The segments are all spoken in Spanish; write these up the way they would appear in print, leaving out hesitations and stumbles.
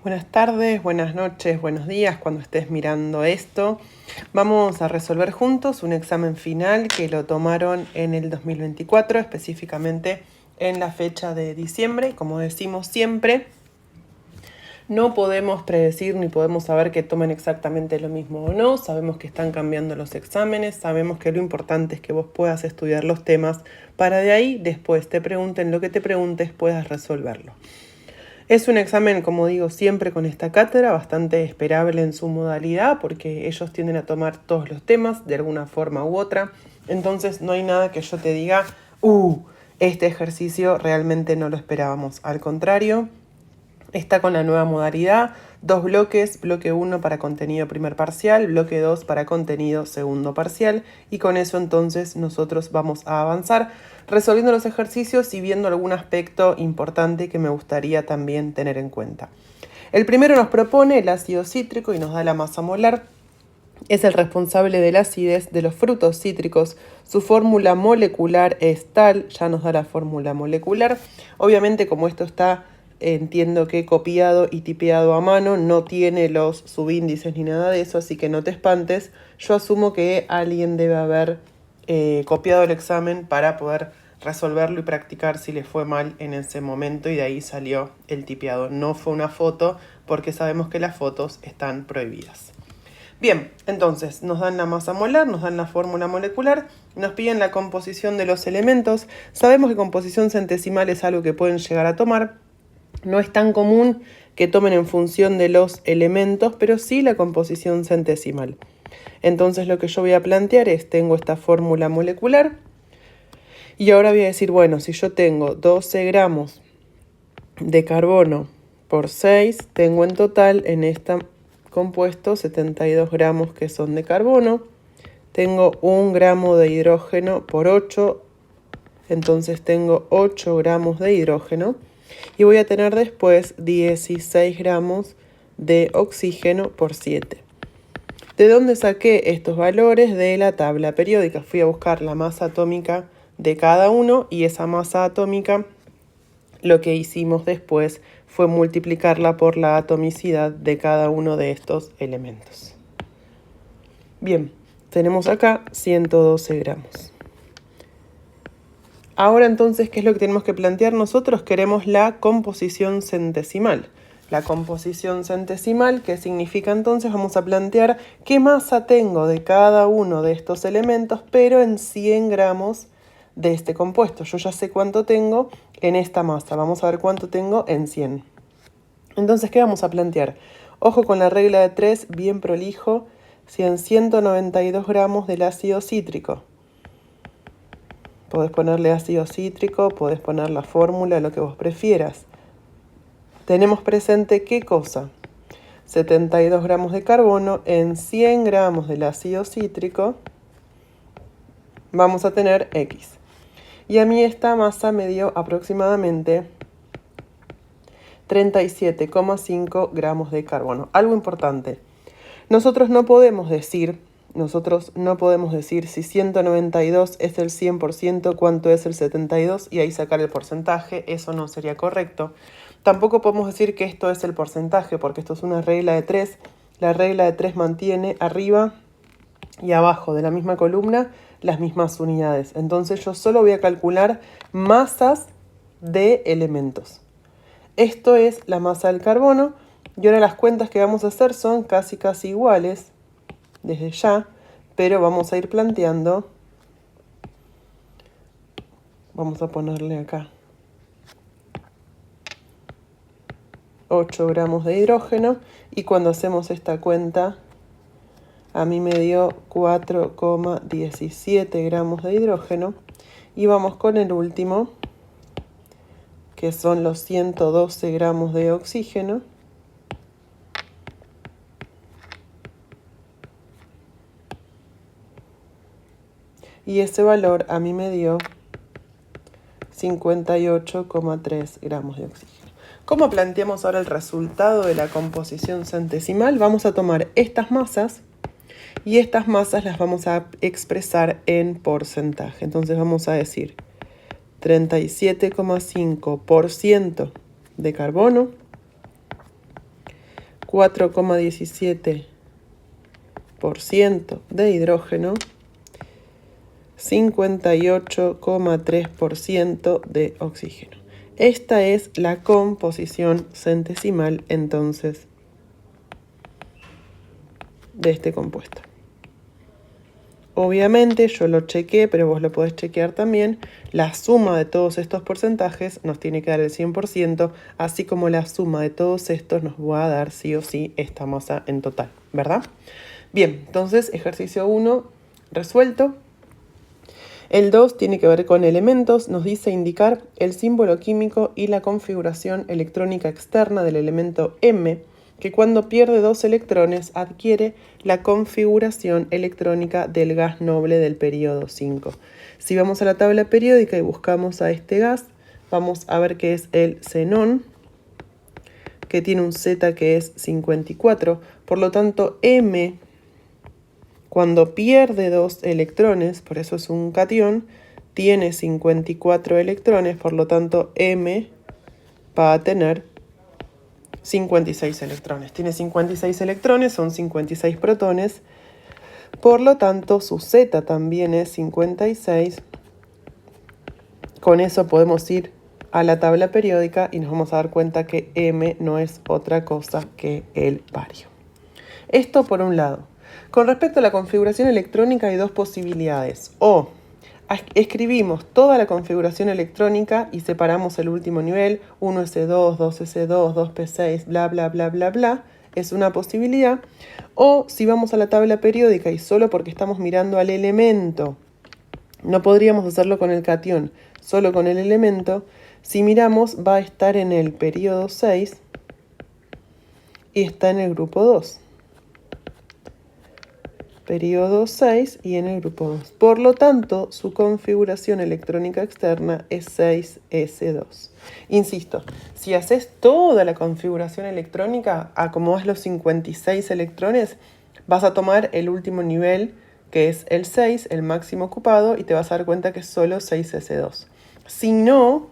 Buenas tardes, buenas noches, buenos días cuando estés mirando esto. Vamos a resolver juntos un examen final que lo tomaron en el 2024, específicamente en la fecha de diciembre. Como decimos siempre, no podemos predecir ni podemos saber que tomen exactamente lo mismo o no. Sabemos que están cambiando los exámenes, sabemos que lo importante es que vos puedas estudiar los temas para de ahí, después te pregunten lo que te preguntes, puedas resolverlo. Es un examen, como digo siempre con esta cátedra, bastante esperable en su modalidad porque ellos tienden a tomar todos los temas de alguna forma u otra. Entonces no hay nada que yo te diga, este ejercicio realmente no lo esperábamos. Al contrario, está con la nueva modalidad, 2 bloques, bloque 1 para contenido primer parcial, bloque 2 para contenido segundo parcial, y con eso entonces nosotros vamos a avanzar resolviendo los ejercicios y viendo algún aspecto importante que me gustaría también tener en cuenta. El primero nos propone el ácido cítrico y nos da la masa molar. Es el responsable de la acidez de los frutos cítricos. Su fórmula molecular es tal, ya nos da la fórmula molecular. Obviamente, como esto está, entiendo que copiado y tipeado a mano, no tiene los subíndices ni nada de eso, así que no te espantes. Yo asumo que alguien debe haber copiado el examen para poder resolverlo y practicar si le fue mal en ese momento, y de ahí salió el tipeado. No fue una foto, porque sabemos que las fotos están prohibidas. Bien, entonces nos dan la masa molar, nos dan la fórmula molecular, nos piden la composición de los elementos. Sabemos que composición centesimal es algo que pueden llegar a tomar. No es tan común que tomen en función de los elementos, pero sí la composición centesimal. Entonces lo que yo voy a plantear es, tengo esta fórmula molecular y ahora voy a decir, bueno, si yo tengo 12 gramos de carbono por 6, tengo en total en esta compuesto 72 gramos que son de carbono. Tengo 1 gramo de hidrógeno por 8, entonces tengo 8 gramos de hidrógeno. Y voy a tener después 16 gramos de oxígeno por 7. ¿De dónde saqué estos valores? De la tabla periódica. Fui a buscar la masa atómica de cada uno y esa masa atómica, lo que hicimos después fue multiplicarla por la atomicidad de cada uno de estos elementos. Bien, tenemos acá 112 gramos. Ahora entonces, ¿qué es lo que tenemos que plantear? Nosotros queremos la composición centesimal. La composición centesimal, ¿qué significa entonces? Vamos a plantear qué masa tengo de cada uno de estos elementos, pero en 100 gramos de este compuesto. Yo ya sé cuánto tengo en esta masa. Vamos a ver cuánto tengo en 100. Entonces, ¿qué vamos a plantear? Ojo con la regla de 3, bien prolijo. Si en 192 gramos del ácido cítrico. Podés ponerle ácido cítrico, podés poner la fórmula, lo que vos prefieras. Tenemos presente ¿qué cosa? 72 gramos de carbono en 100 gramos del ácido cítrico. Vamos a tener X. Y a mí esta masa me dio aproximadamente 37,5 gramos de carbono. Algo importante. Nosotros no podemos decir si 192 es el 100%, cuánto es el 72 y ahí sacar el porcentaje. Eso no sería correcto. Tampoco podemos decir que esto es el porcentaje, porque esto es una regla de 3. La regla de 3 mantiene arriba y abajo de la misma columna las mismas unidades. Entonces yo solo voy a calcular masas de elementos. Esto es la masa del carbono. Y ahora las cuentas que vamos a hacer son casi iguales desde ya, pero vamos a ir planteando. Vamos a ponerle acá 8 gramos de hidrógeno, y cuando hacemos esta cuenta a mí me dio 4,17 gramos de hidrógeno, y vamos con el último, que son los 112 gramos de oxígeno. Y ese valor a mí me dio 58,3 gramos de oxígeno. ¿Cómo planteamos ahora el resultado de la composición centesimal? Vamos a tomar estas masas y estas masas las vamos a expresar en porcentaje. Entonces vamos a decir 37,5% de carbono 4,17% de hidrógeno, 58,3% de oxígeno. Esta es la composición centesimal, entonces, de este compuesto. Obviamente yo lo chequé, pero vos lo podés chequear también. La suma de todos estos porcentajes nos tiene que dar el 100%, así como la suma de todos estos nos va a dar sí o sí esta masa en total, ¿verdad? Bien, entonces ejercicio 1 resuelto. El 2 tiene que ver con elementos, nos dice indicar el símbolo químico y la configuración electrónica externa del elemento M, que cuando pierde 2 electrones adquiere la configuración electrónica del gas noble del periodo 5. Si vamos a la tabla periódica y buscamos a este gas, vamos a ver que es el xenón, que tiene un Z que es 54. Por lo tanto, M, cuando pierde 2 electrones, por eso es un catión, tiene 54 electrones, por lo tanto, M va a tener 56 electrones. Tiene 56 electrones, son 56 protones. Por lo tanto, su Z también es 56. Con eso podemos ir a la tabla periódica y nos vamos a dar cuenta que M no es otra cosa que el bario. Esto por un lado. Con respecto a la configuración electrónica hay dos posibilidades. O escribimos toda la configuración electrónica y separamos el último nivel, 1s2, 2s2, 2p6, bla, bla, bla, bla, bla. Es una posibilidad. O si vamos a la tabla periódica y solo porque estamos mirando al elemento, no podríamos hacerlo con el catión, solo con el elemento. Si miramos, va a estar en el periodo 6 y está en el grupo 2. Periodo 6 y en el grupo 2. Por lo tanto, su configuración electrónica externa es 6s2. Insisto, si haces toda la configuración electrónica, acomodas los 56 electrones, vas a tomar el último nivel, que es el 6, el máximo ocupado, y te vas a dar cuenta que es solo 6s2. Si no,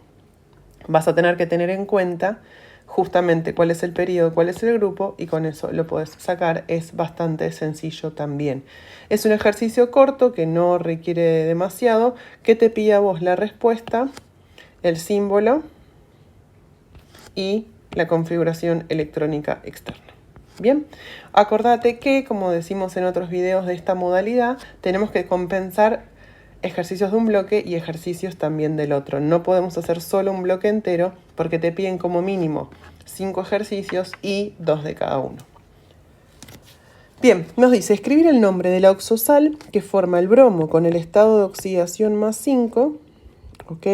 vas a tener que tener en cuenta justamente cuál es el periodo, cuál es el grupo, y con eso lo puedes sacar. Es bastante sencillo también. Es un ejercicio corto que no requiere demasiado, que te pide a vos la respuesta, el símbolo y la configuración electrónica externa. Bien, acordate que, como decimos en otros videos de esta modalidad, tenemos que compensar ejercicios de un bloque y ejercicios también del otro. No podemos hacer solo un bloque entero porque te piden como mínimo 5 ejercicios y 2 de cada uno. Bien, nos dice escribir el nombre de la oxosal que forma el bromo con el estado de oxidación más 5, ¿ok?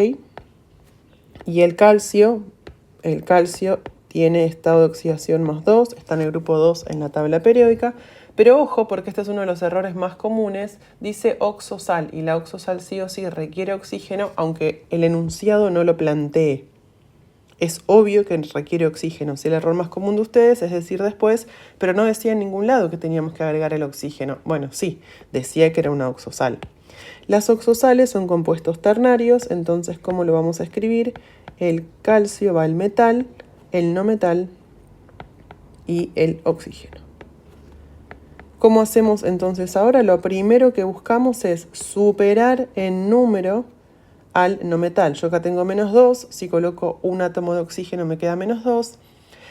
Y el calcio tiene estado de oxidación más 2, está en el grupo 2 en la tabla periódica. Pero ojo, porque este es uno de los errores más comunes, dice oxosal, y la oxosal sí o sí requiere oxígeno, aunque el enunciado no lo plantee. Es obvio que requiere oxígeno. Es el error más común de ustedes, es decir, después, pero no decía en ningún lado que teníamos que agregar el oxígeno. Bueno, sí, decía que era una oxosal. Las oxosales son compuestos ternarios, entonces, ¿cómo lo vamos a escribir? El calcio va al metal, el no metal y el oxígeno. ¿Cómo hacemos entonces ahora? Lo primero que buscamos es superar en número al no metal. Yo acá tengo menos 2, si coloco un átomo de oxígeno me queda menos 2,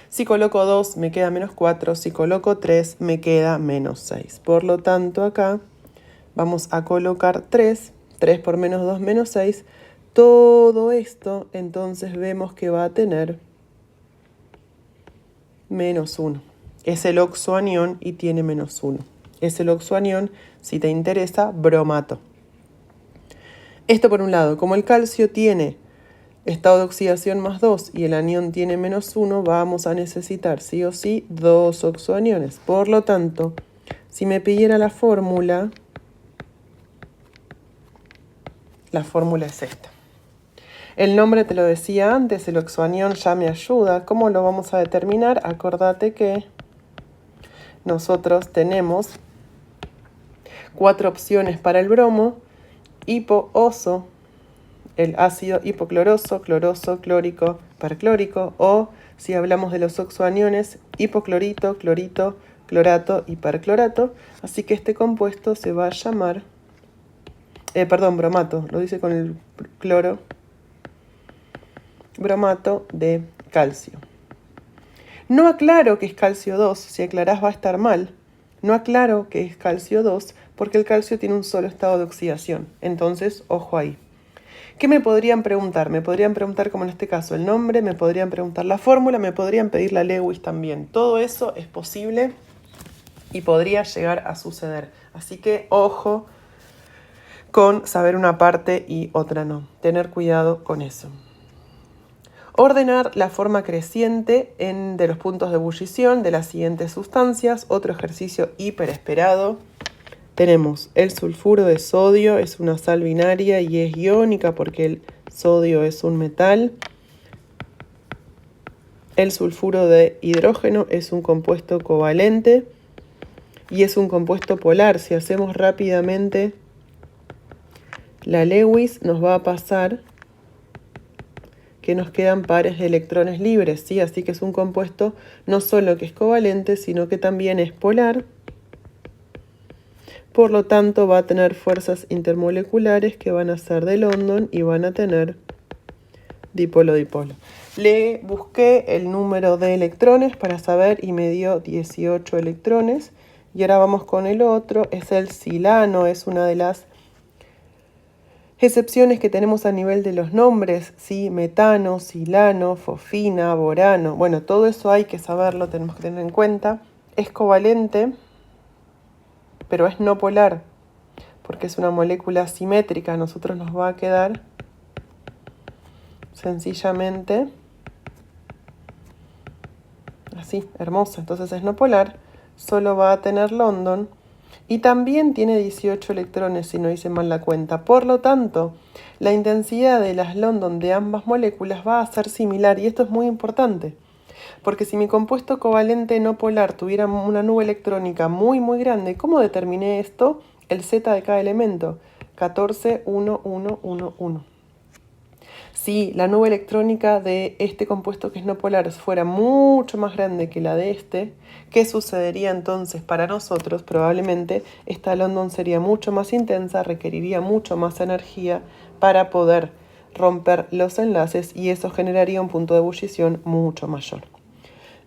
si coloco 2 me queda menos 4, si coloco 3 me queda menos 6. Por lo tanto acá vamos a colocar 3, 3 por menos 2 menos 6. Todo esto entonces vemos que va a tener menos 1. Es el oxoanión y tiene menos 1. Es el oxoanión, si te interesa, bromato. Esto por un lado. Como el calcio tiene estado de oxidación más 2 y el anión tiene menos 1, vamos a necesitar sí o sí 2 oxoaniones. Por lo tanto, si me pidiera la fórmula es esta. El nombre te lo decía antes, el oxoanión ya me ayuda. ¿Cómo lo vamos a determinar? Acordate que nosotros tenemos 4 opciones para el bromo: hipo-oso, el ácido hipocloroso, cloroso, clórico, perclórico, o si hablamos de los oxoaniones hipoclorito, clorito, clorato y perclorato. Así que este compuesto se va a llamar, bromato, lo dice con el cloro, bromato de calcio. No aclaro que es calcio 2, si aclarás va a estar mal. No aclaro que es calcio 2 porque el calcio tiene un solo estado de oxidación. Entonces, ojo ahí. ¿Qué me podrían preguntar? Me podrían preguntar, como en este caso, el nombre, me podrían preguntar la fórmula, me podrían pedir la Lewis también. Todo eso es posible y podría llegar a suceder. Así que ojo con saber una parte y otra no. Tener cuidado con eso. Ordenar la forma creciente de los puntos de ebullición de las siguientes sustancias. Otro ejercicio hiperesperado. Tenemos el sulfuro de sodio, es una sal binaria y es iónica porque el sodio es un metal. El sulfuro de hidrógeno es un compuesto covalente y es un compuesto polar. Si hacemos rápidamente la Lewis, nos va a pasar que nos quedan pares de electrones libres, ¿sí? Así que es un compuesto no solo que es covalente, sino que también es polar. Por lo tanto, va a tener fuerzas intermoleculares que van a ser de London y van a tener dipolo-dipolo. Le busqué el número de electrones para saber y me dio 18 electrones. Y ahora vamos con el otro, es el silano, es una de las excepciones que tenemos a nivel de los nombres, ¿sí? Metano, silano, fosfina, borano. Bueno, todo eso hay que saberlo, tenemos que tener en cuenta. Es covalente, pero es no polar, porque es una molécula simétrica. A nosotros nos va a quedar sencillamente así, hermosa. Entonces es no polar, solo va a tener London y también tiene 18 electrones, si no hice mal la cuenta. Por lo tanto, la intensidad de las London de ambas moléculas va a ser similar y esto es muy importante. Porque si mi compuesto covalente no polar tuviera una nube electrónica muy grande, ¿cómo determiné esto? El Z de cada elemento, 14, 1, 1, 1, 1. Si la nube electrónica de este compuesto que es no polar fuera mucho más grande que la de este, ¿qué sucedería entonces para nosotros? Probablemente esta London sería mucho más intensa, requeriría mucho más energía para poder romper los enlaces y eso generaría un punto de ebullición mucho mayor.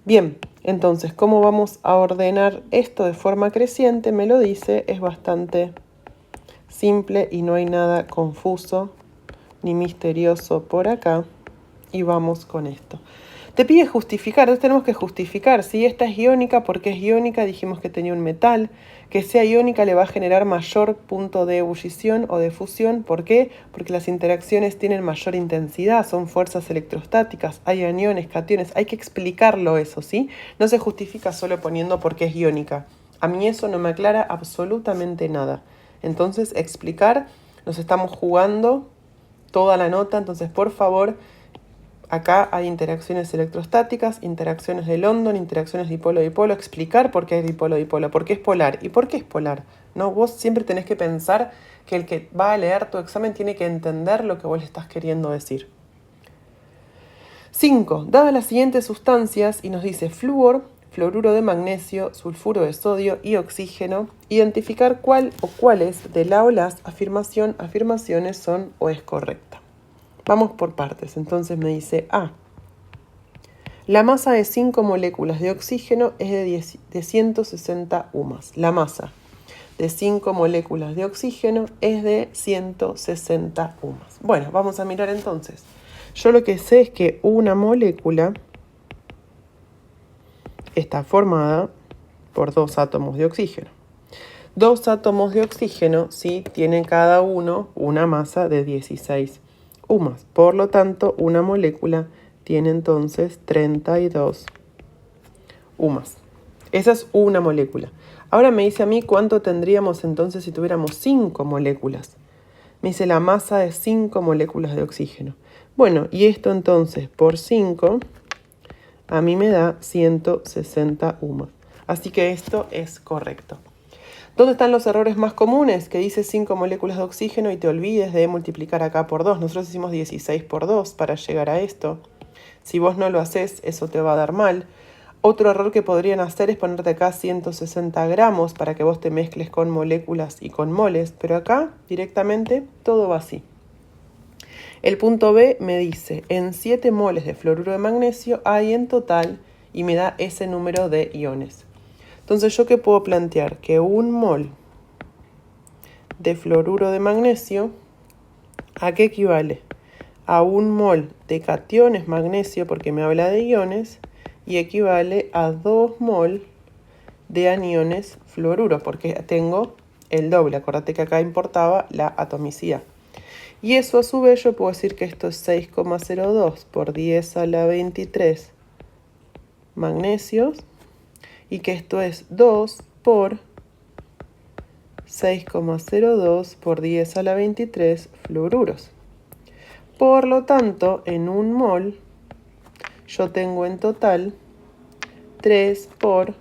Bien, entonces, ¿cómo vamos a ordenar esto de forma creciente? Me lo dice, es bastante simple y no hay nada confuso ni misterioso por acá. Y vamos con esto. Te pide justificar, entonces tenemos que justificar. Si esta es iónica, porque es iónica, dijimos que tenía un metal. Que sea iónica le va a generar mayor punto de ebullición o de fusión. ¿Por qué? Porque las interacciones tienen mayor intensidad, son fuerzas electrostáticas, hay aniones, cationes. Hay que explicarlo eso, ¿sí? No se justifica solo poniendo porque es iónica. A mí eso no me aclara absolutamente nada. Entonces, explicar, nos estamos jugando toda la nota, entonces por favor, acá hay interacciones electrostáticas, interacciones de London, interacciones dipolo-dipolo, explicar por qué es dipolo-dipolo, por qué es polar y por qué es polar. ¿No? Vos siempre tenés que pensar que el que va a leer tu examen tiene que entender lo que vos le estás queriendo decir. 5. Dadas las siguientes sustancias y nos dice flúor, fluoruro de magnesio, sulfuro de sodio y oxígeno, identificar cuál o cuáles de la o las afirmaciones son o es correcta. Vamos por partes. Entonces me dice A. La masa de 5 moléculas de oxígeno es de 160 UMAS. La masa de 5 moléculas de oxígeno es de 160 UMAS. Bueno, vamos a mirar entonces. Yo lo que sé es que una molécula está formada por 2 átomos de oxígeno. 2 átomos de oxígeno, sí, tienen cada uno una masa de 16 UMAS. Por lo tanto, una molécula tiene entonces 32 UMAS. Esa es una molécula. Ahora me dice a mí cuánto tendríamos entonces si tuviéramos 5 moléculas. Me dice la masa de 5 moléculas de oxígeno. Bueno, y esto entonces por 5 a mí me da 160 UMAS. Así que esto es correcto. ¿Dónde están los errores más comunes? Que dice 5 moléculas de oxígeno y te olvides de multiplicar acá por 2. Nosotros hicimos 16 por 2 para llegar a esto. Si vos no lo haces, eso te va a dar mal. Otro error que podrían hacer es ponerte acá 160 gramos para que vos te mezcles con moléculas y con moles, pero acá directamente todo va así. El punto B me dice, en 7 moles de fluoruro de magnesio hay en total, y me da ese número de iones. Entonces, ¿yo qué puedo plantear? Que un mol de fluoruro de magnesio, ¿a qué equivale? A un mol de cationes magnesio, porque me habla de iones, y equivale a 2 mol de aniones fluoruro, porque tengo el doble. Acordate que acá importaba la atomicidad. Y eso a su vez yo puedo decir que esto es 6,02 por 10 a la 23 magnesios, y que esto es 2 por 6,02 por 10 a la 23 fluoruros. Por lo tanto, en un mol yo tengo en total 3 por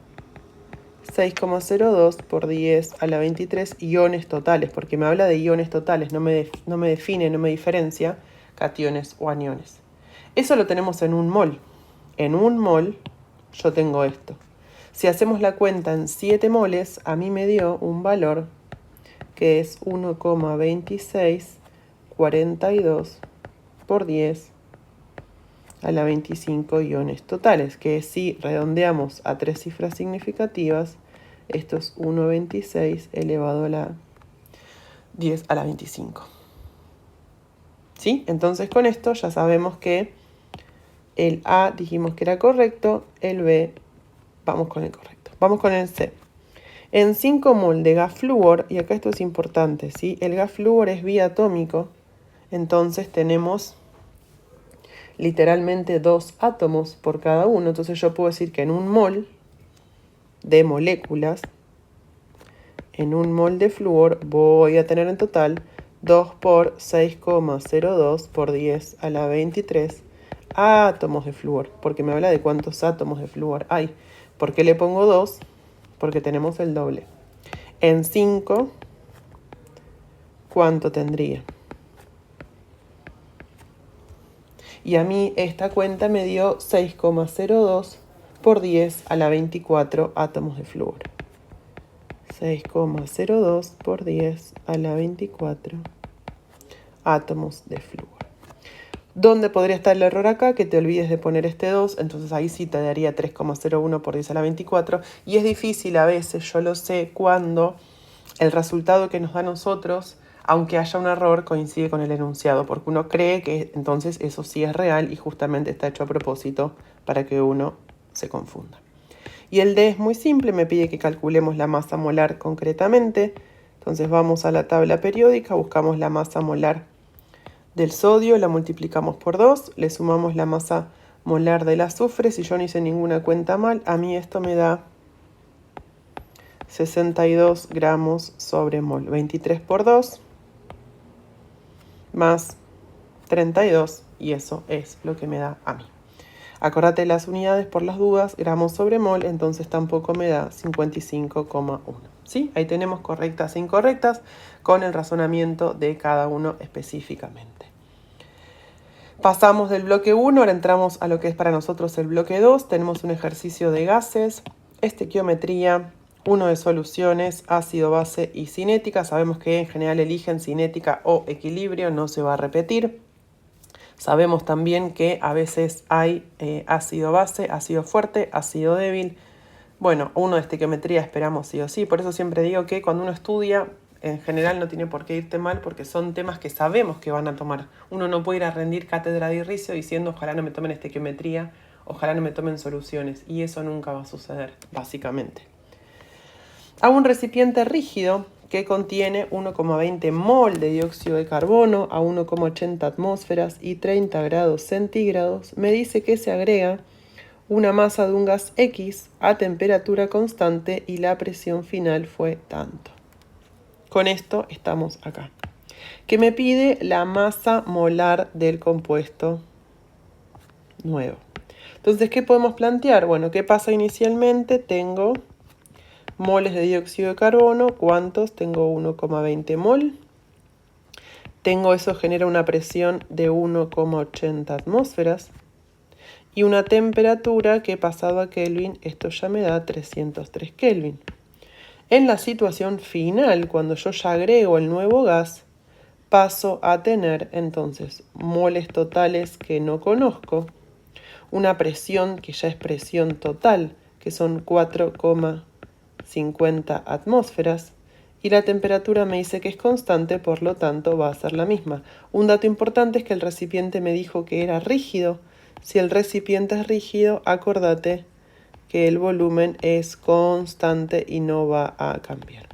6,02 por 10 a la 23 iones totales, porque me habla de iones totales, no me define, no me diferencia cationes o aniones. Eso lo tenemos en un mol. En un mol yo tengo esto. Si hacemos la cuenta en 7 moles, a mí me dio un valor que es 1,2642 por 10 a la 25 iones totales, que si redondeamos a 3 cifras significativas, esto es 1,26 elevado a la 10 a la 25. ¿Sí? Entonces con esto ya sabemos que el A dijimos que era correcto, el B vamos con el correcto. Vamos con el C. En 5 mol de gas flúor, y acá esto es importante, ¿sí? El gas flúor es biatómico, entonces tenemos literalmente 2 átomos por cada uno. Entonces yo puedo decir que en un mol de moléculas, en un mol de flúor voy a tener en total 2 por 6,02 por 10 a la 23 átomos de flúor, porque me habla de cuántos átomos de flúor hay. ¿Por qué le pongo 2? Porque tenemos el doble. En 5, ¿cuánto tendría? Y a mí esta cuenta me dio 6,02 por 10 a la 24 átomos de flúor. 6,02 por 10 a la 24 átomos de flúor. ¿Dónde podría estar el error acá? Que te olvides de poner este 2, entonces ahí sí te daría 3,01 por 10 a la 24. Y es difícil a veces, yo lo sé, cuando el resultado que nos da a nosotros, aunque haya un error, coincide con el enunciado, porque uno cree que entonces eso sí es real y justamente está hecho a propósito para que uno se confunda. Y el D es muy simple, me pide que calculemos la masa molar concretamente. Entonces vamos a la tabla periódica, buscamos la masa molar del sodio, la multiplicamos por 2, le sumamos la masa molar del azufre. Si yo no hice ninguna cuenta mal, a mí esto me da 62 gramos sobre mol. 23 por 2 más 32, y eso es lo que me da a mí. Acordate las unidades por las dudas, gramos sobre mol, entonces tampoco me da 55,1. ¿Sí? Ahí tenemos correctas e incorrectas con el razonamiento de cada uno específicamente. Pasamos del bloque 1, ahora entramos a lo que es para nosotros el bloque 2. Tenemos un ejercicio de gases, estequiometría, uno de soluciones, ácido, base y cinética. Sabemos que en general eligen cinética o equilibrio, no se va a repetir. Sabemos también que a veces hay ácido base, ácido fuerte, ácido débil. Bueno, uno de estequiometría esperamos sí o sí. Por eso siempre digo que cuando uno estudia, en general no tiene por qué irte mal, porque son temas que sabemos que van a tomar. Uno no puede ir a rendir cátedra de irricio diciendo ojalá no me tomen estequiometría, ojalá no me tomen soluciones. Y eso nunca va a suceder, básicamente. A un recipiente rígido que contiene 1,20 mol de dióxido de carbono a 1,80 atmósferas y 30 grados centígrados, me dice que se agrega una masa de un gas X a temperatura constante y la presión final fue tanto. Con esto estamos acá. Que me pide la masa molar del compuesto nuevo. Entonces, ¿qué podemos plantear? Bueno, ¿qué pasa inicialmente? Tengo moles de dióxido de carbono. ¿Cuántos? Tengo 1,20 mol. Eso genera una presión de 1,80 atmósferas. y una temperatura que pasado a Kelvin, esto ya me da 303 Kelvin. En la situación final, cuando yo ya agrego el nuevo gas, paso a tener entonces moles totales que no conozco, una presión que ya es presión total, que son 4,50 atmósferas, y la temperatura me dice que es constante, por lo tanto va a ser la misma. Un dato importante es que el recipiente me dijo que era rígido. Si el recipiente es rígido, acordate que el volumen es constante y no va a cambiar.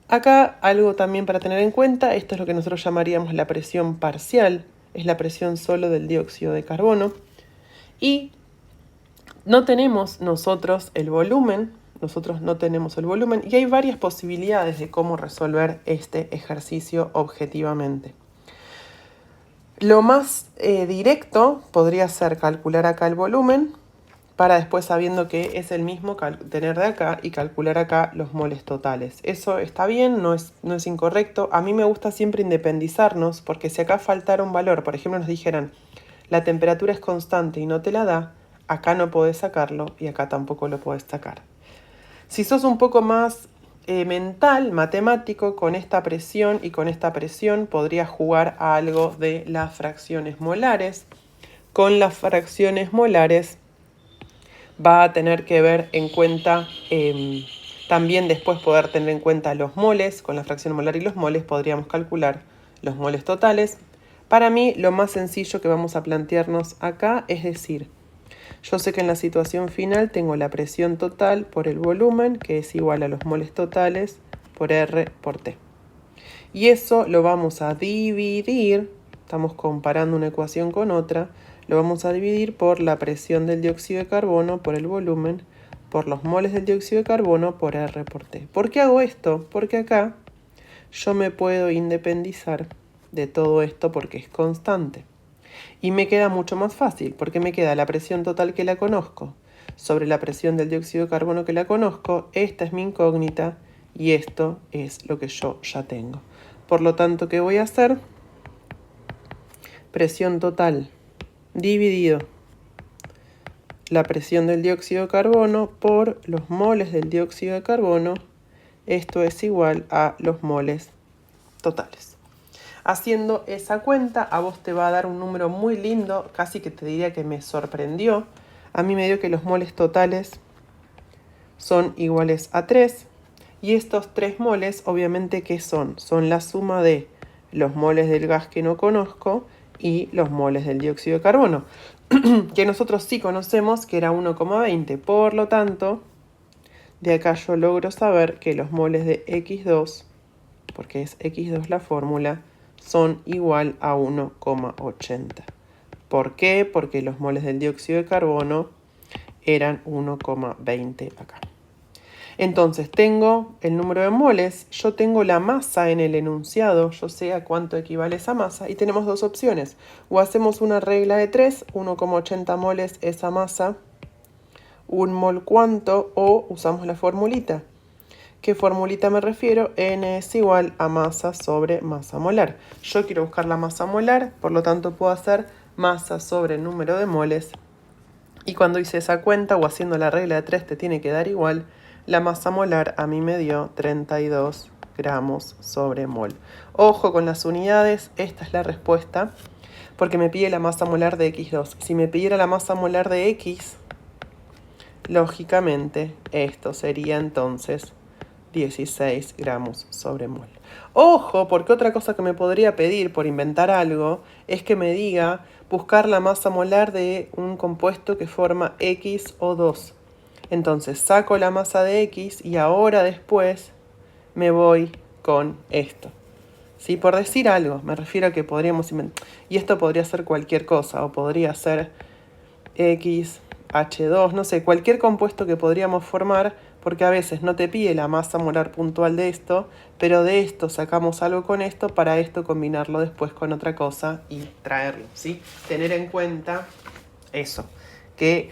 Acá algo también para tener en cuenta, esto es lo que nosotros llamaríamos la presión parcial, es la presión solo del dióxido de carbono, y no tenemos nosotros el volumen, y hay varias posibilidades de cómo resolver este ejercicio objetivamente. Lo más directo podría ser calcular acá el volumen, para después, sabiendo que es el mismo, tener de acá y calcular acá los moles totales. Eso está bien, no es incorrecto. A mí me gusta siempre independizarnos, porque si acá faltara un valor, por ejemplo nos dijeran, la temperatura es constante y no te la da, acá no podés sacarlo y acá tampoco lo podés sacar. Si sos un poco más mental, matemático, con esta presión y con esta presión, podrías jugar a algo de las fracciones molares. Con las fracciones molares va a tener que ver en cuenta, también después poder tener en cuenta los moles. Con la fracción molar y los moles podríamos calcular los moles totales. Para mí lo más sencillo que vamos a plantearnos acá es decir, yo sé que en la situación final tengo la presión total por el volumen, que es igual a los moles totales por R por T. Y eso lo vamos a dividir, estamos comparando una ecuación con otra, lo vamos a dividir por la presión del dióxido de carbono por el volumen, por los moles del dióxido de carbono por R por T. ¿Por qué hago esto? Porque acá yo me puedo independizar de todo esto porque es constante. Y me queda mucho más fácil, porque me queda la presión total que la conozco sobre la presión del dióxido de carbono que la conozco. Esta es mi incógnita y esto es lo que yo ya tengo. Por lo tanto, ¿qué voy a hacer? Presión total dividido la presión del dióxido de carbono por los moles del dióxido de carbono. Esto es igual a los moles totales. Haciendo esa cuenta, a vos te va a dar un número muy lindo, casi que te diría que me sorprendió. A mí me dio que los moles totales son iguales a 3. Y estos 3 moles, obviamente, ¿qué son? Son la suma de los moles del gas que no conozco y los moles del dióxido de carbono, que nosotros sí conocemos que era 1,20. Por lo tanto, de acá yo logro saber que los moles de X2, porque es X2 la fórmula, son igual a 1,80. ¿Por qué? Porque los moles del dióxido de carbono eran 1,20 acá. Entonces tengo el número de moles, yo tengo la masa en el enunciado, yo sé a cuánto equivale esa masa y tenemos dos opciones. O hacemos una regla de 3, 1,80 moles esa masa, un mol cuánto, o usamos la formulita. ¿Qué formulita me refiero? N es igual a masa sobre masa molar. Yo quiero buscar la masa molar, por lo tanto puedo hacer masa sobre número de moles. Y cuando hice esa cuenta o haciendo la regla de 3 te tiene que dar igual. La masa molar a mí me dio 32 gramos sobre mol. Ojo con las unidades, esta es la respuesta, porque me pide la masa molar de X2. Si me pidiera la masa molar de X, lógicamente esto sería entonces 16 gramos sobre mol. Ojo, porque otra cosa que me podría pedir por inventar algo es que me diga buscar la masa molar de un compuesto que forma XO2. Entonces saco la masa de X y ahora después me voy con esto. ¿Sí? Por decir algo, me refiero a que podríamos inventar. Y esto podría ser cualquier cosa, o podría ser XH2, no sé, cualquier compuesto que podríamos formar, porque a veces no te pide la masa molar puntual de esto, pero de esto sacamos algo con esto para esto combinarlo después con otra cosa y traerlo, ¿sí? Tener en cuenta eso, que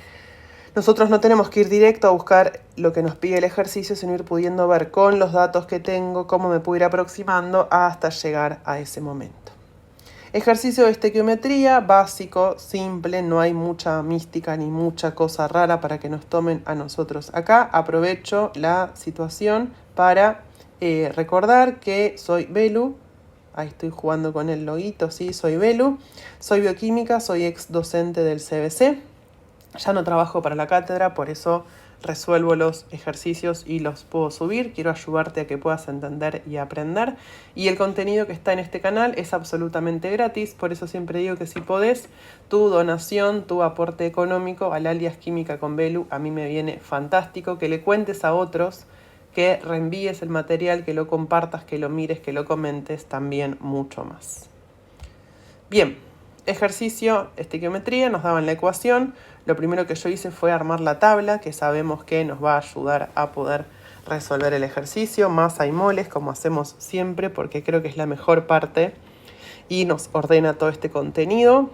nosotros no tenemos que ir directo a buscar lo que nos pide el ejercicio, sino ir pudiendo ver con los datos que tengo cómo me puedo ir aproximando hasta llegar a ese momento. Ejercicio de estequiometría básico, simple, no hay mucha mística ni mucha cosa rara para que nos tomen a nosotros. Acá aprovecho la situación para recordar que soy Belu. Ahí estoy jugando con el loguito, sí, soy Belu. Soy bioquímica, soy ex docente del CBC. Ya no trabajo para la cátedra, por eso resuelvo los ejercicios y los puedo subir. Quiero ayudarte a que puedas entender y aprender. Y el contenido que está en este canal es absolutamente gratis, por eso siempre digo que si podés, tu donación, tu aporte económico al alias Química con Belu, a mí me viene fantástico. Que le cuentes a otros, que reenvíes el material, que lo compartas, que lo mires, que lo comentes, también mucho más. Bien, ejercicio, estequiometría, nos daban la ecuación. Lo primero que yo hice fue armar la tabla, que sabemos que nos va a ayudar a poder resolver el ejercicio. Masa y moles, como hacemos siempre, porque creo que es la mejor parte y nos ordena todo este contenido.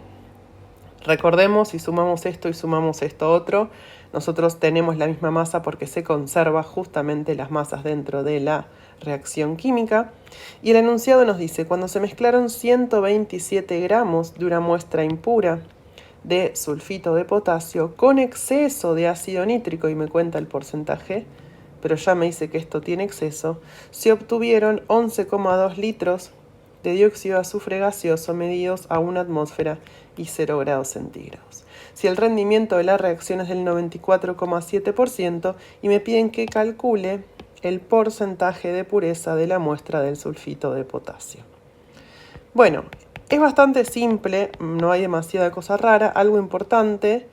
Recordemos, si sumamos esto y sumamos esto otro, nosotros tenemos la misma masa porque se conserva justamente las masas dentro de la reacción química. Y el enunciado nos dice, cuando se mezclaron 127 gramos de una muestra impura de sulfito de potasio con exceso de ácido nítrico, y me cuenta el porcentaje, pero ya me dice que esto tiene exceso, se obtuvieron 11,2 litros de dióxido de azufre gaseoso medidos a 1 atmósfera y 0 grados centígrados. Si el rendimiento de la reacción es del 94,7% y me piden que calcule el porcentaje de pureza de la muestra del sulfito de potasio. Bueno, es bastante simple, no hay demasiada cosa rara. Algo importante,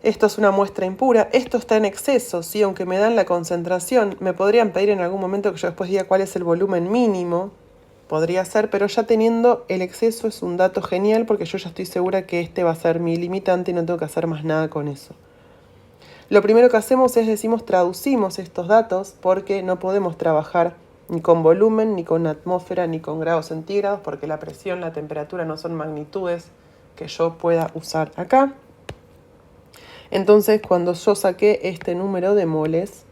esto es una muestra impura, esto está en exceso, ¿sí? Aunque me dan la concentración, me podrían pedir en algún momento que yo después diga cuál es el volumen mínimo. Podría ser, pero ya teniendo el exceso es un dato genial porque yo ya estoy segura que este va a ser mi limitante y no tengo que hacer más nada con eso. Lo primero que hacemos es traducimos estos datos porque no podemos trabajar ni con volumen, ni con atmósfera, ni con grados centígrados, porque la presión, la temperatura no son magnitudes que yo pueda usar acá. Entonces, cuando yo saqué este número de moles,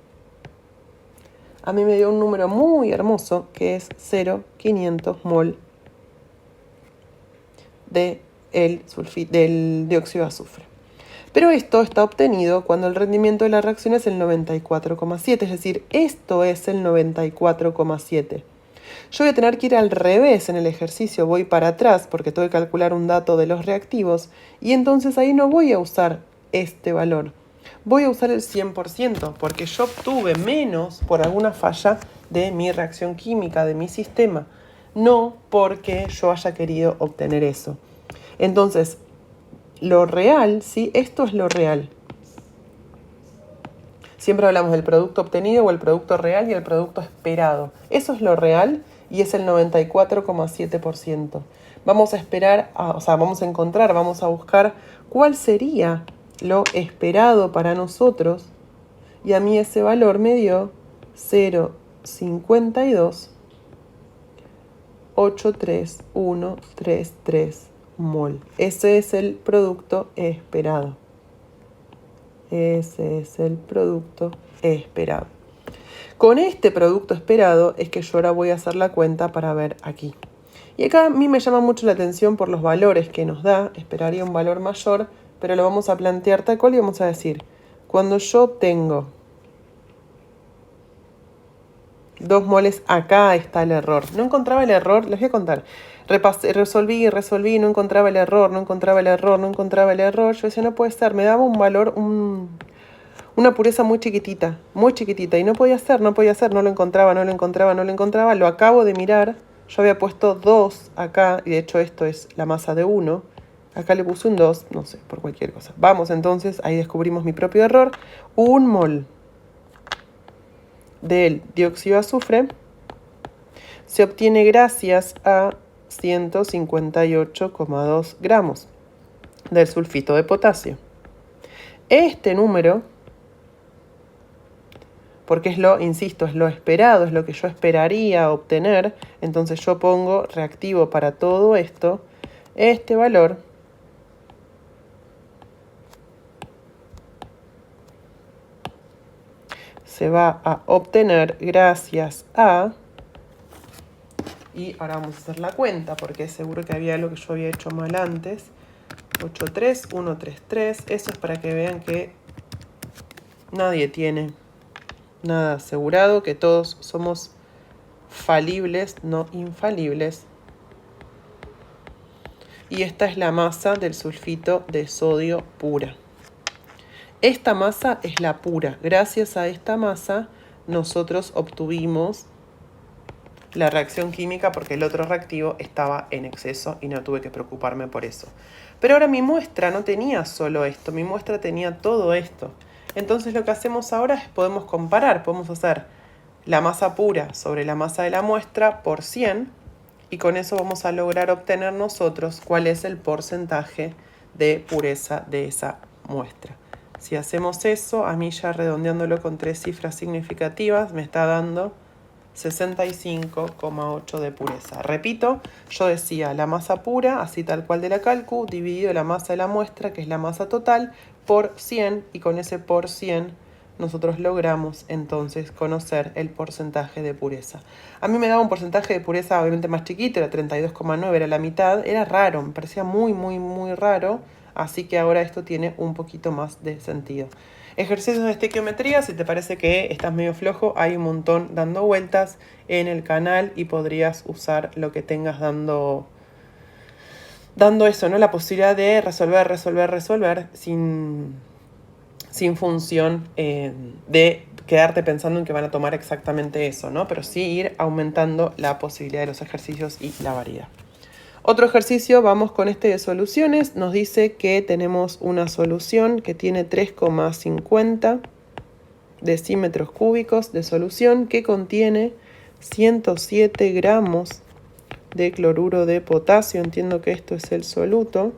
a mí me dio un número muy hermoso, que es 0,500 mol del dióxido de azufre. Pero esto está obtenido cuando el rendimiento de la reacción es el 94,7, es decir, esto es el 94,7. Yo voy a tener que ir al revés en el ejercicio, voy para atrás porque tengo que calcular un dato de los reactivos y entonces ahí no voy a usar este valor. Voy a usar el 100% porque yo obtuve menos por alguna falla de mi reacción química, de mi sistema, no porque yo haya querido obtener eso. Entonces, lo real, ¿sí? Esto es lo real. Siempre hablamos del producto obtenido o el producto real y el producto esperado. Eso es lo real y es el 94,7%. Vamos a esperar, vamos a buscar cuál sería lo esperado para nosotros. Y a mí ese valor me dio 0,5283133 mol. Ese es el producto esperado. Ese es el producto esperado. Con este producto esperado es que yo ahora voy a hacer la cuenta para ver aquí. Y acá a mí me llama mucho la atención por los valores que nos da. Esperaría un valor mayor, pero lo vamos a plantear tal cual y vamos a decir, cuando yo obtengo 2 moles, acá está el error. No encontraba el error, les voy a contar. Resolví, no encontraba el error. Yo decía, no puede ser, me daba un valor, una pureza muy chiquitita, y no podía ser, no lo encontraba. Lo acabo de mirar, yo había puesto 2 acá, y de hecho esto es la masa de 1. Acá le puse un 2, no sé, por cualquier cosa. Vamos entonces, ahí descubrimos mi propio error. 1 mol del dióxido de azufre se obtiene gracias a 158,2 gramos del sulfito de potasio. Este número, porque es lo esperado, es lo que yo esperaría obtener, entonces yo pongo reactivo para todo esto, este valor se va a obtener gracias a, Y ahora vamos a hacer la cuenta, porque seguro que había algo que yo había hecho mal antes. 83133. Eso es para que vean que nadie tiene nada asegurado, que todos somos falibles, no infalibles. Y esta es la masa del sulfito de sodio pura. Esta masa es la pura. Gracias a esta masa nosotros obtuvimos la reacción química porque el otro reactivo estaba en exceso y no tuve que preocuparme por eso. Pero ahora mi muestra no tenía solo esto, mi muestra tenía todo esto. Entonces lo que hacemos ahora es podemos comparar, podemos hacer la masa pura sobre la masa de la muestra por 100 y con eso vamos a lograr obtener nosotros cuál es el porcentaje de pureza de esa muestra. Si hacemos eso, a mí ya redondeándolo con 3 cifras significativas me está dando 65,8 de pureza. Repito, yo decía la masa pura, así tal cual de la calcu, dividido la masa de la muestra, que es la masa total, por 100, y con ese por 100 nosotros logramos entonces conocer el porcentaje de pureza. A mí me daba un porcentaje de pureza obviamente más chiquito, era 32,9, era la mitad, era raro, me parecía muy raro, así que ahora esto tiene un poquito más de sentido. Ejercicios de estequiometría, si te parece que estás medio flojo, hay un montón dando vueltas en el canal y podrías usar lo que tengas dando eso, ¿no? La posibilidad de resolver sin función de quedarte pensando en que van a tomar exactamente eso, ¿no? Pero sí ir aumentando la posibilidad de los ejercicios y la variedad. Otro ejercicio, vamos con este de soluciones. Nos dice que tenemos una solución que tiene 3,50 decímetros cúbicos de solución que contiene 107 gramos de cloruro de potasio. Entiendo que esto es el soluto.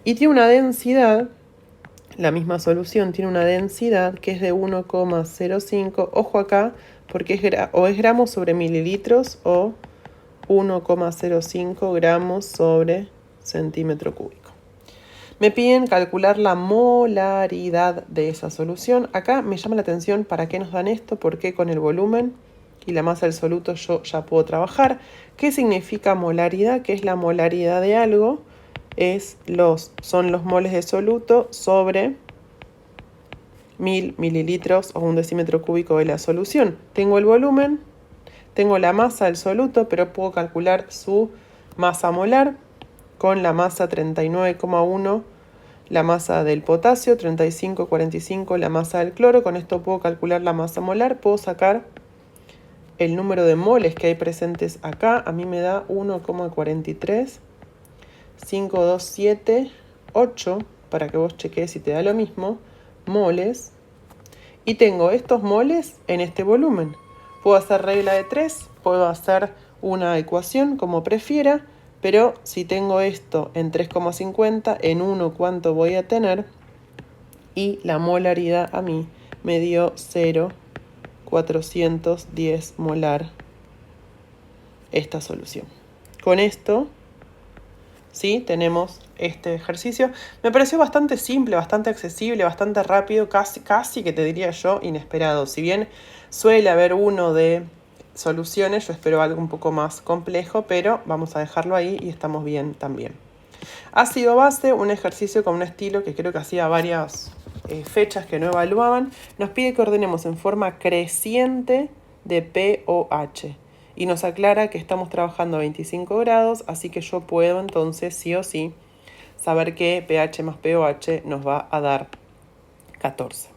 Y tiene una densidad, la misma solución tiene una densidad que es de 1,05. Ojo acá, porque es gramos sobre mililitros o 1,05 gramos sobre centímetro cúbico. Me piden calcular la molaridad de esa solución. Acá me llama la atención para qué nos dan esto, porque con el volumen y la masa del soluto yo ya puedo trabajar. ¿Qué significa molaridad? ¿Qué es la molaridad de algo? Son los moles de soluto sobre 1000 mililitros o un decímetro cúbico de la solución. Tengo el volumen, tengo la masa del soluto, pero puedo calcular su masa molar con la masa 39,1, la masa del potasio, 35,45 la masa del cloro. Con esto puedo calcular la masa molar, puedo sacar el número de moles que hay presentes acá. A mí me da 1,43, 527,8, para que vos chequees si te da lo mismo, moles. Y tengo estos moles en este volumen. Puedo hacer regla de 3, puedo hacer una ecuación como prefiera, pero si tengo esto en 3,50, en 1 ¿cuánto voy a tener? Y la molaridad a mí me dio 0,410 molar esta solución. Con esto, ¿sí? Tenemos este ejercicio. Me pareció bastante simple, bastante accesible, bastante rápido, casi que te diría yo inesperado. Si bien suele haber uno de soluciones, yo espero algo un poco más complejo, pero vamos a dejarlo ahí y estamos bien también. Ácido base, un ejercicio con un estilo que creo que hacía varias fechas que no evaluaban. Nos pide que ordenemos en forma creciente de pOH. Y nos aclara que estamos trabajando a 25 grados, así que yo puedo entonces sí o sí saber que pH más pOH nos va a dar 14.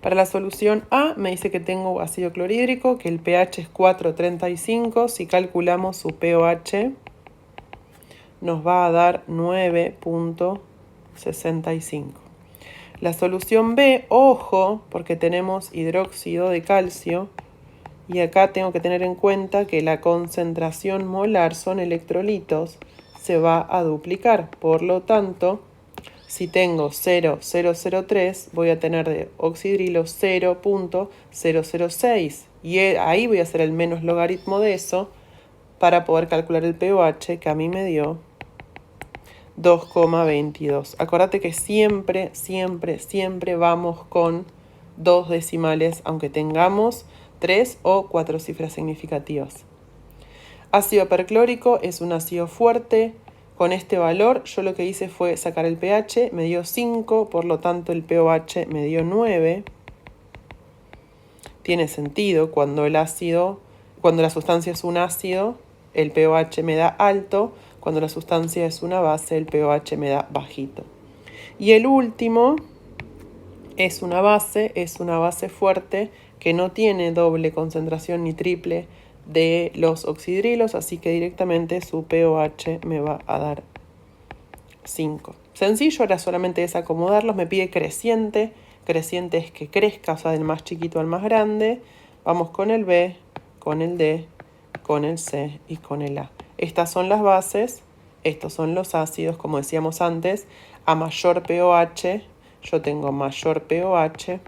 Para la solución A me dice que tengo ácido clorhídrico, que el pH es 4,35. Si calculamos su pOH nos va a dar 9,65. La solución B, ojo, porque tenemos hidróxido de calcio. Y acá tengo que tener en cuenta que la concentración molar son electrolitos, se va a duplicar. Por lo tanto, si tengo 0,003, voy a tener de oxidrilo 0,006. Y ahí voy a hacer el menos logaritmo de eso para poder calcular el pOH, que a mí me dio 2,22. Acordate que siempre vamos con 2 decimales, aunque tengamos 3 o 4 cifras significativas. Ácido perclórico es un ácido fuerte. Con este valor yo lo que hice fue sacar el pH, me dio 5, por lo tanto el pOH me dio 9. Tiene sentido, cuando la sustancia es un ácido, el pOH me da alto, cuando la sustancia es una base, el pOH me da bajito. Y el último es una base fuerte que no tiene doble concentración ni triple de los oxidrilos, así que directamente su pOH me va a dar 5. Sencillo, ahora solamente es acomodarlos. Me pide creciente. Creciente es que crezca, o sea, del más chiquito al más grande. Vamos con el B, con el D, con el C y con el A. Estas son las bases, estos son los ácidos, como decíamos antes. A mayor pOH, yo tengo mayor pOH,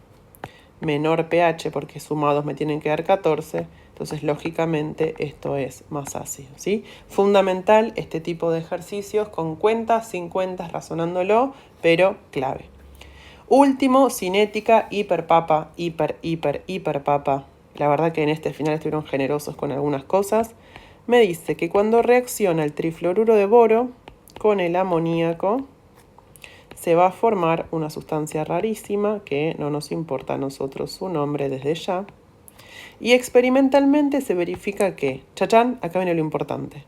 menor pH, porque sumados me tienen que dar 14. Entonces, lógicamente, esto es más ácido, ¿sí? Fundamental este tipo de ejercicios con cuentas, sin cuentas, razonándolo, pero clave. Último, cinética, hiperpapa, hiperpapa. La verdad que en este final estuvieron generosos con algunas cosas. Me dice que cuando reacciona el trifluoruro de boro con el amoníaco, se va a formar una sustancia rarísima que no nos importa a nosotros su nombre desde ya. Y experimentalmente se verifica que, chachán, acá viene lo importante.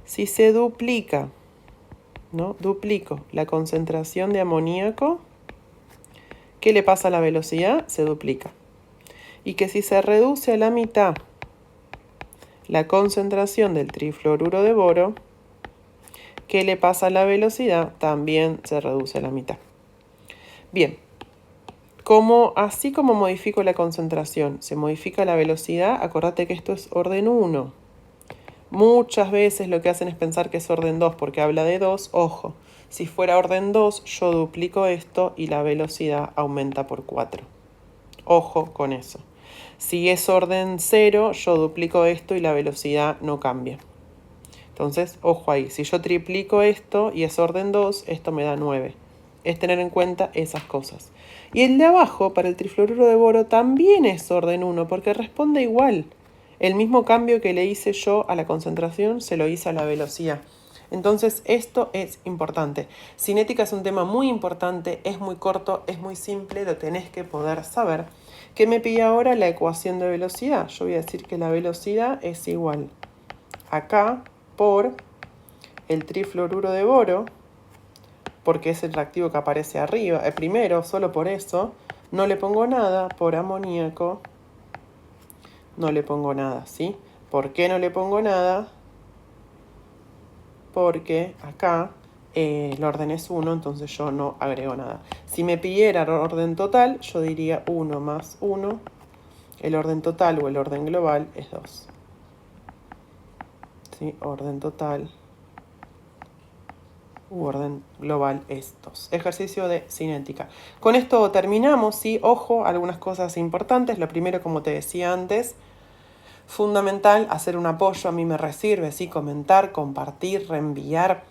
Si se duplica, ¿no? Duplico la concentración de amoníaco, ¿qué le pasa a la velocidad? Se duplica. Y que si se reduce a la mitad la concentración del trifluoruro de boro, ¿qué le pasa a la velocidad? También se reduce a la mitad. Bien, así como modifico la concentración, se modifica la velocidad, acordate que esto es orden 1. Muchas veces lo que hacen es pensar que es orden 2 porque habla de 2. Ojo, si fuera orden 2, yo duplico esto y la velocidad aumenta por 4. Ojo con eso. Si es orden 0, yo duplico esto y la velocidad no cambia. Entonces, ojo ahí. Si yo triplico esto y es orden 2, esto me da 9. Es tener en cuenta esas cosas. Y el de abajo, para el trifluoruro de boro, también es orden 1 porque responde igual. El mismo cambio que le hice yo a la concentración se lo hice a la velocidad. Entonces, esto es importante. Cinética es un tema muy importante, es muy corto, es muy simple, lo tenés que poder saber. ¿Qué me pide ahora? La ecuación de velocidad. Yo voy a decir que la velocidad es igual acá por el trifluoruro de boro, porque es el reactivo que aparece arriba, el primero, solo por eso, no le pongo nada, por amoníaco, no le pongo nada, ¿sí? ¿Por qué no le pongo nada? Porque acá el orden es 1, entonces yo no agrego nada. Si me pidiera el orden total, yo diría 1 más 1, el orden total o el orden global es 2. ¿Sí? Orden total orden global es 2. Ejercicio de cinética. Con esto terminamos, ¿sí? Ojo, algunas cosas importantes. Lo primero, como te decía antes, fundamental hacer un apoyo. A mí me sirve, ¿sí? Comentar, compartir, reenviar,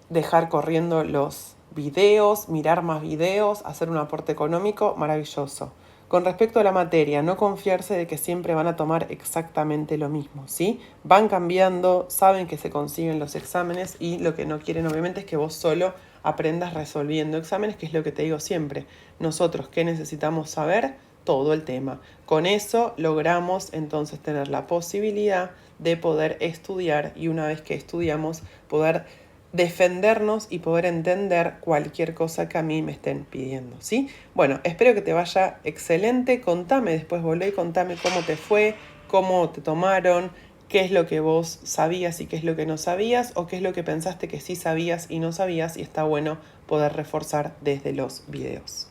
dejar corriendo los videos, mirar más videos, hacer un aporte económico, maravilloso. Con respecto a la materia, no confiarse de que siempre van a tomar exactamente lo mismo, ¿sí? Van cambiando, saben que se consiguen los exámenes y lo que no quieren obviamente es que vos solo aprendas resolviendo exámenes, que es lo que te digo siempre. Nosotros, ¿qué necesitamos saber? Todo el tema. Con eso logramos entonces tener la posibilidad de poder estudiar y una vez que estudiamos poder defendernos y poder entender cualquier cosa que a mí me estén pidiendo, ¿sí? Bueno, espero que te vaya excelente. Contame después, volvé y contame cómo te fue, cómo te tomaron, qué es lo que vos sabías y qué es lo que no sabías, o qué es lo que pensaste que sí sabías y no sabías, y está bueno poder reforzar desde los videos.